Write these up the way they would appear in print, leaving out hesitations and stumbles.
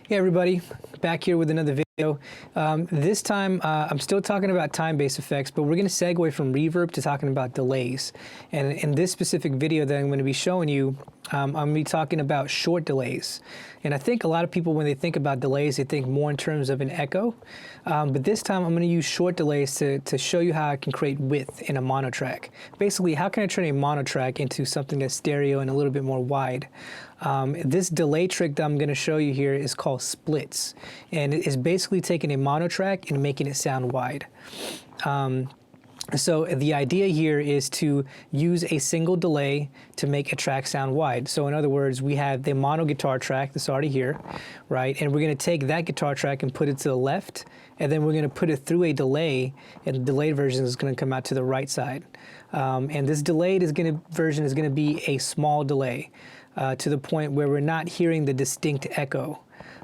Hey everybody, back here with another video. This time I'm still talking about time-based effects, but we're going to segue from reverb to talking about delays. And in this specific video that I'm going to be showing you, I'm going to be talking about short delays. And I think a lot of people, when they think about delays, they think more in terms of an echo. But this time I'm going to use short delays to show you how I can create width in a mono track. Basically, how can I turn a mono track into something that's stereo and a little bit more wide? This delay trick that I'm going to show you here is called splits, and it is basically taking a mono track and making it sound wide. So the idea here is to use a single delay to make a track sound wide. So in other words, we have the mono guitar track that's already here, right? And we're going to take that guitar track and put it to the left, and then we're going to put it through a delay, and the delayed version is going to come out to the right side. And this delayed version is going to be a small delay. To the point where we're not hearing the distinct echo.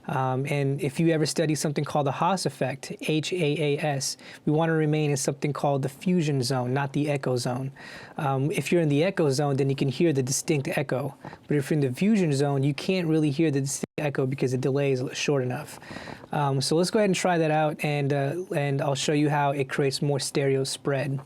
And if you ever study something called the Haas effect, H-A-A-S, we want to remain in something called the fusion zone, not the echo zone. If you're in the echo zone, then you can hear the distinct echo. But if you're in the fusion zone, you can't really hear the distinct echo because the delay is short enough. So let's go ahead and try that out, and I'll show you how it creates more stereo spread.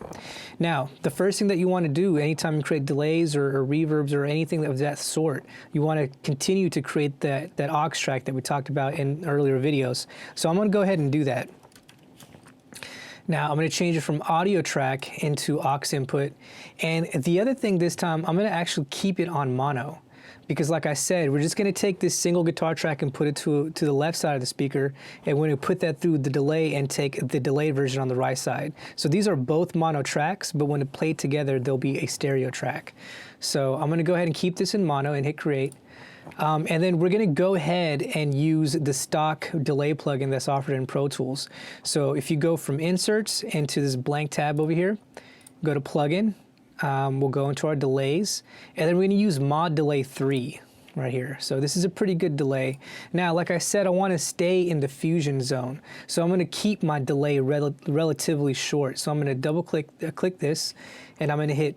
Now, the first thing that you want to do anytime you create delays or reverbs or anything of that sort, you want to continue to create that aux track that we talked about in earlier videos. So I'm going to go ahead and do that. Now I'm going to change it from audio track into aux input. And the other thing this time, I'm going to actually keep it on mono. Because like I said, we're just going to take this single guitar track and put it to the left side of the speaker, and we're going to put that through the delay and take the delayed version on the right side. So these are both mono tracks, but when played together, they'll be a stereo track. So I'm going to go ahead and keep this in mono and hit create. And then we're going to go ahead and use the stock delay plugin that's offered in Pro Tools. So if you go from inserts into this blank tab over here, go to plugin. We'll go into our delays, and then we're going to use mod delay 3 right here. So this is a pretty good delay. Now, like I said, I want to stay in the fusion zone. So I'm going to keep my delay relatively short. So I'm going to double click this, and I'm going to hit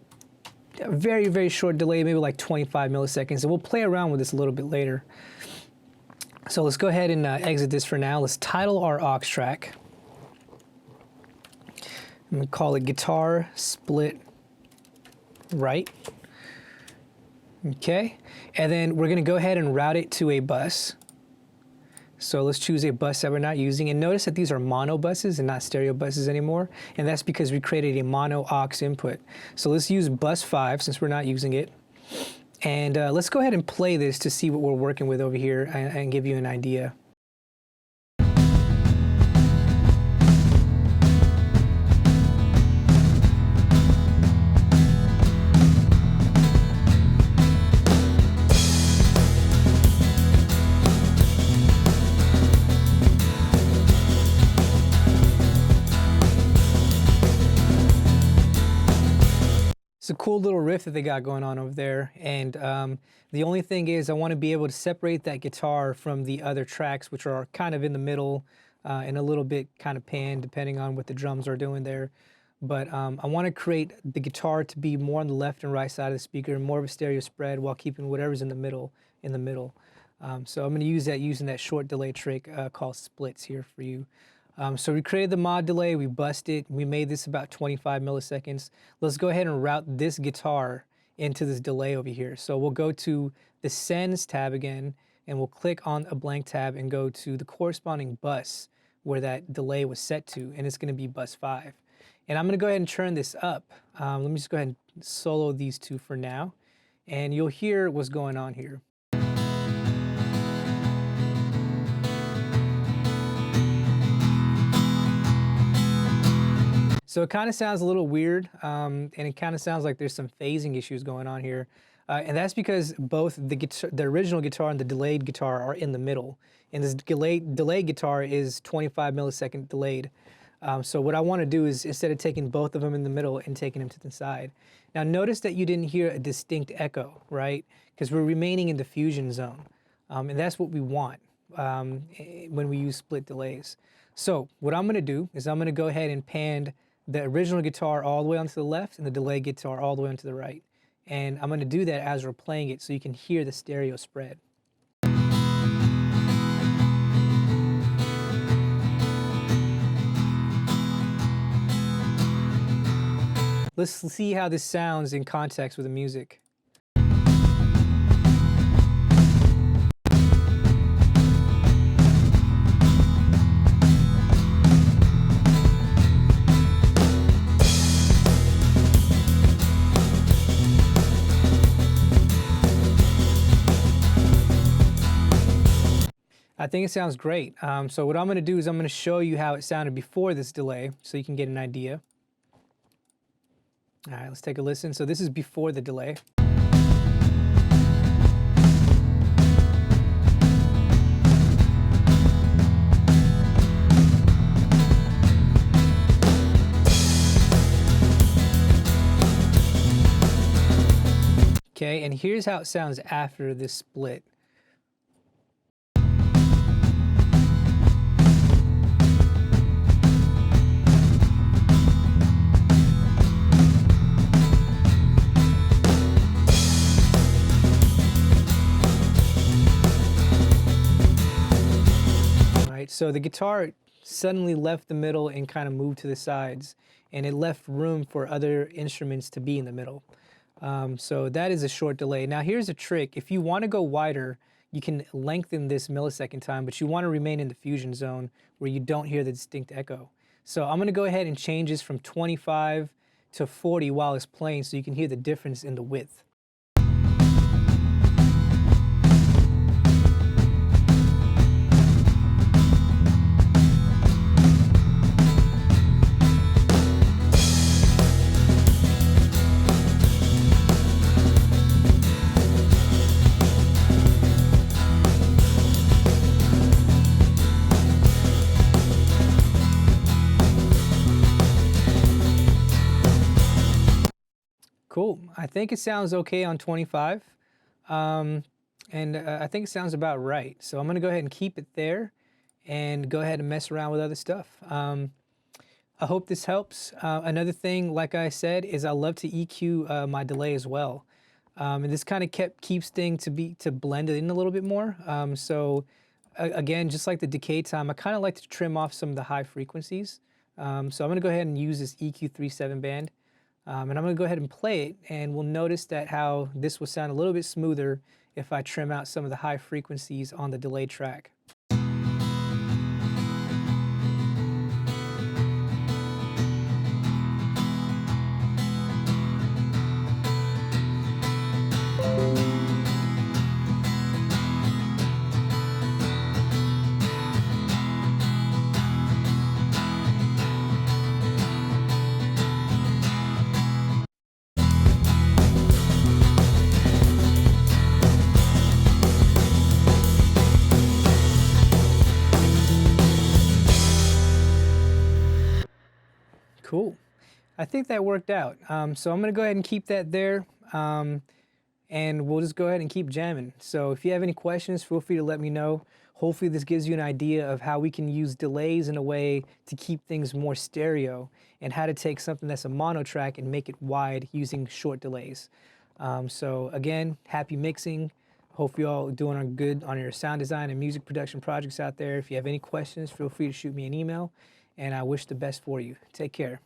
a very, very short delay, maybe like 25 milliseconds. And we'll play around with this a little bit later. So let's go ahead and exit this for now. Let's title our aux track. I'm going to call it Guitar Split Right. Okay, and then we're going to go ahead and route it to a bus. So let's choose a bus that we're not using, and notice that these are mono buses and not stereo buses anymore, and that's because we created a mono aux input. So let's use bus 5 since we're not using it, and let's go ahead and play this to see what we're working with over here and give you an idea. It's a cool little riff that they got going on over there, and the only thing is I want to be able to separate that guitar from the other tracks, which are kind of in the middle and a little bit kind of panned depending on what the drums are doing there. But I want to create the guitar to be more on the left and right side of the speaker, more of a stereo spread while keeping whatever's in the middle. So I'm going to use that using that short delay trick called splits here for you. So we created the mod delay, we bussed it, we made this about 25 milliseconds. Let's go ahead and route this guitar into this delay over here. So we'll go to the sends tab again, and we'll click on a blank tab and go to the corresponding bus where that delay was set to, and it's going to be bus 5. And I'm going to go ahead and turn this up. Let me just go ahead and solo these two for now, and you'll hear what's going on here. So it kind of sounds a little weird, and it kind of sounds like there's some phasing issues going on here. And that's because both the original guitar and the delayed guitar are in the middle. And this delayed guitar is 25 millisecond delayed. So what I want to do is, instead of taking both of them in the middle and taking them to the side. Now notice that you didn't hear a distinct echo, right? Because we're remaining in the fusion zone. And that's what we want when we use split delays. So what I'm going to do is I'm going to go ahead and pan the original guitar all the way onto the left and the delay guitar all the way onto the right. And I'm going to do that as we're playing it so you can hear the stereo spread. let's see how this sounds in context with the music. I think it sounds great. So what I'm going to do is I'm going to show you how it sounded before this delay so you can get an idea. All right, let's take a listen. So this is before the delay. Okay, and here's how it sounds after this split. So the guitar suddenly left the middle and kind of moved to the sides, and it left room for other instruments to be in the middle. So that is a short delay. Now here's a trick. If you want to go wider, you can lengthen this millisecond time, but you want to remain in the fusion zone where you don't hear the distinct echo. So I'm going to go ahead and change this from 25 to 40 while it's playing so you can hear the difference in the width. Cool. I think it sounds okay on 25. I think it sounds about right. So I'm going to go ahead and keep it there and go ahead and mess around with other stuff. I hope this helps. Another thing, like I said, is I love to EQ my delay as well. And this kind of keeps things to blend it in a little bit more. Again, just like the decay time, I kind of like to trim off some of the high frequencies. So I'm going to go ahead and use this EQ37 band. And I'm going to go ahead and play it, and we'll notice that how this will sound a little bit smoother if I trim out some of the high frequencies on the delay track. Cool. I think that worked out. So I'm going to go ahead and keep that there, and we'll just go ahead and keep jamming. So if you have any questions, feel free to let me know. Hopefully this gives you an idea of how we can use delays in a way to keep things more stereo, and how to take something that's a mono track and make it wide using short delays. So again, happy mixing. Hope you all doing good on your sound design and music production projects out there. If you have any questions, feel free to shoot me an email, and I wish the best for you. Take care.